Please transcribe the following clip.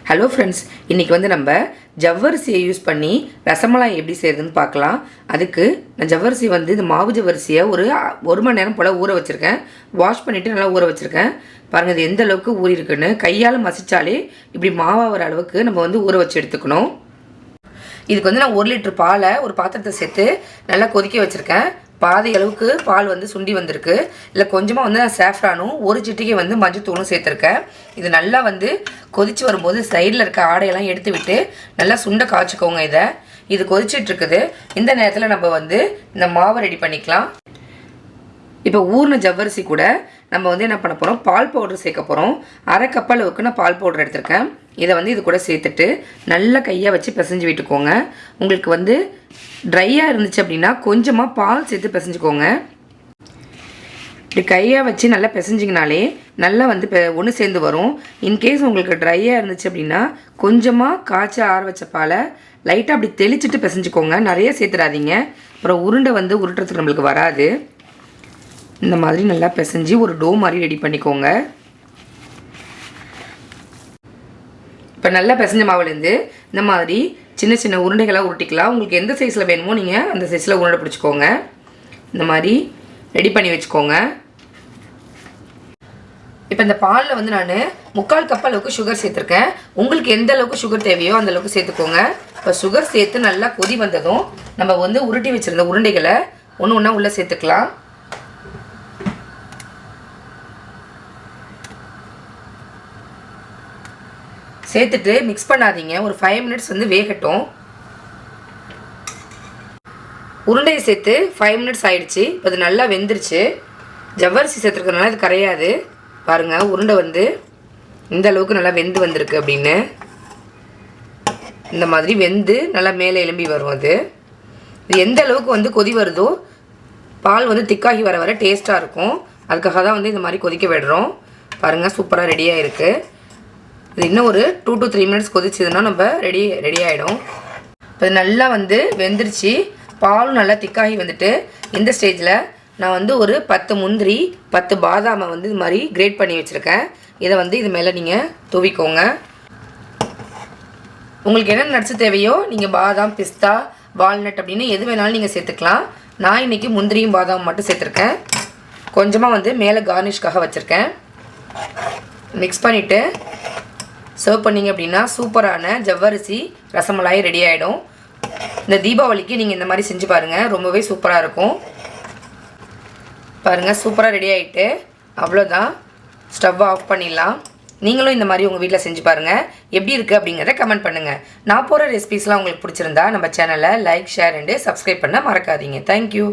Hello friends, இன்றைக்கி வந்து நம்ம ஜவ்வரிசியை யூஸ் பண்ணி ரசமலாய் எப்படி செய்யுதுன்னு பார்க்கலாம். அதுக்கு நான் ஜவ்வரிசி வந்து இந்த மாவு ஜவ்வரிசியை ஒரு மணி நேரம் போல் ஊற வச்சுருக்கேன். வாஷ் பண்ணிவிட்டு நல்லா ஊற வச்சுருக்கேன். பாருங்கள் இது எந்த அளவுக்கு ஊறி இருக்குன்னு. கையால் மசிச்சாலே இப்படி மாவாக வர அளவுக்கு நம்ம வந்து ஊற வச்சு எடுத்துக்கணும். இதுக்கு வந்து நான் 1 லிட்டர் பாலை ஒரு பாத்திரத்தை சேர்த்து நல்லா கொதிக்க வச்சுருக்கேன். பாதி அளவுக்கு பால் வந்து சுண்டி வந்திருக்கு. இல்லை கொஞ்சமாக வந்து நான் சாஃப்ரானும் 1 சிட்டிகை வந்து மஞ்சத்தூளும் சேர்த்துருக்கேன். இது நல்லா வந்து கொதித்து வரும்போது சைடில் இருக்க ஆடையெல்லாம் எடுத்து விட்டு நல்லா சுண்டை காய்ச்சிக்கோங்க. இது கொதிச்சிட்ருக்குது. இந்த நேரத்தில் நம்ம வந்து இந்த மாவை ரெடி பண்ணிக்கலாம். இப்போ ஊறின ஜவ்வரிசி கூட நம்ம வந்து என்ன பண்ண போகிறோம், பால் பவுடர் சேர்க்க போகிறோம். 1/2 கப் அளவுக்கு நான் பால் பவுடர் எடுத்திருக்கேன். இதை வந்து இது கூட சேர்த்துட்டு நல்லா கையை வச்சு பிசைஞ்சு விட்டுக்கோங்க. உங்களுக்கு வந்து ட்ரையாக இருந்துச்சு அப்படின்னா கொஞ்சமாக பால் சேர்த்து பிசைஞ்சுக்கோங்க. இப்படி கையை வச்சு நல்லா பிசைஞ்சிங்கனாலே நல்லா வந்து ஒன்று சேர்ந்து வரும். இன்கேஸ் உங்களுக்கு ட்ரையாக இருந்துச்சு அப்படின்னா கொஞ்சமாக காய்ச்சி ஆற வச்ச பாலை லைட்டாக அப்படி தெளிச்சிட்டு பிசைஞ்சுக்கோங்க. நிறைய சேர்த்துடாதீங்க, அப்புறம் உருண்டை வந்து உருட்டுறதுக்கு நம்மளுக்கு வராது. இந்த மாதிரி நல்லா பிசைஞ்சு ஒரு டோ மாதிரி ரெடி பண்ணிக்கோங்க. இப்போ நல்லா பிசைஞ்ச மாவுலேருந்து இந்த மாதிரி சின்ன சின்ன உருண்டைகளாக உருட்டிக்கலாம். உங்களுக்கு எந்த சைஸில் வேணுமோ நீங்கள் அந்த சைஸில் உருண்டை பிடிச்சிக்கோங்க. இந்த மாதிரி ரெடி பண்ணி வச்சுக்கோங்க. இப்போ இந்த பாலில் வந்து நான் 3/4 கப் அளவுக்கு சுகர் சேர்த்துருக்கேன். உங்களுக்கு எந்த அளவுக்கு சுகர் தேவையோ அந்த அளவுக்கு சேர்த்துக்கோங்க. இப்போ சுகர் சேர்த்து நல்லா கொதி வந்ததும் நம்ம வந்து உருட்டி வச்சுருந்த உருண்டைகளை ஒன்று ஒன்றா உள்ளே சேர்த்துக்கலாம். சேர்த்துட்டு மிக்ஸ் பண்ணாதீங்க. ஒரு 5 மினிட்ஸ் வந்து வேகட்டும். உருண்டையை சேர்த்து 5 மினிட்ஸ் ஆயிடுச்சு. இப்போ அது நல்லா வெந்துருச்சு. ஜவ்வரிசி சேர்த்துருக்கறதுனால இது கரையாது. பாருங்கள், உருண்டை வந்து இந்த அளவுக்கு நல்லா வெந்து வந்திருக்கு. அப்படின்னு இந்த மாதிரி வெந்து நல்லா மேலே எலும்பி வரும். இது எந்த அளவுக்கு வந்து கொதி வருதோ பால் வந்து திக்காகி வர வர டேஸ்ட்டாக இருக்கும். அதுக்காக தான் வந்து இந்த மாதிரி கொதிக்க விடுறோம். பாருங்கள், சூப்பராக ரெடியாக இருக்குது. இது இன்னும் ஒரு 2 to 3 மினிட்ஸ் கொதிச்சதுன்னா நம்ம ரெடி ஆகிடும். இப்போ நல்லா வந்து வெந்துருச்சு. பாலும் நல்லா திக்காகி வந்துட்டு இந்த ஸ்டேஜில் நான் வந்து ஒரு 10 முந்திரி 10 பாதாமை வந்து இது மாதிரி கிரேட் பண்ணி வச்சுருக்கேன். இதை வந்து இது மேலே நீங்கள் தூவிக்கோங்க. உங்களுக்கு என்ன நட்ஸ் தேவையோ நீங்கள் பாதாம், பிஸ்தா, வால்நட் அப்படின்னு எது வேணாலும் நீங்கள் சேர்த்துக்கலாம். நான் இன்றைக்கி முந்திரியும் பாதாம் மட்டும் சேர்த்துருக்கேன். கொஞ்சமாக வந்து மேலே கார்னிஷ்காக வச்சுருக்கேன். மிக்ஸ் பண்ணிவிட்டு சர்வ் பண்ணிங்க அப்படின்னா சூப்பரான ஜவ்வரிசி ரசமலாய் ரெடி ஆகிடும். இந்த தீபாவளிக்கு நீங்கள் இந்த மாதிரி செஞ்சு பாருங்கள், ரொம்பவே சூப்பராக இருக்கும். பாருங்கள், சூப்பராக ரெடி ஆகிட்டு அவ்வளோதான். ஸ்டவ் ஆஃப் பண்ணிடலாம். நீங்களும் இந்த மாதிரி உங்கள் வீட்டில் செஞ்சு பாருங்கள். எப்படி இருக்குது அப்படிங்கிறத கமெண்ட் பண்ணுங்கள். நான் போகிற ரெசிபீஸ்லாம் உங்களுக்கு பிடிச்சிருந்தா நம்ம சேனலை லைக், ஷேர் அண்டு சப்ஸ்கிரைப் பண்ண மறக்காதீங்க. தேங்க்யூ.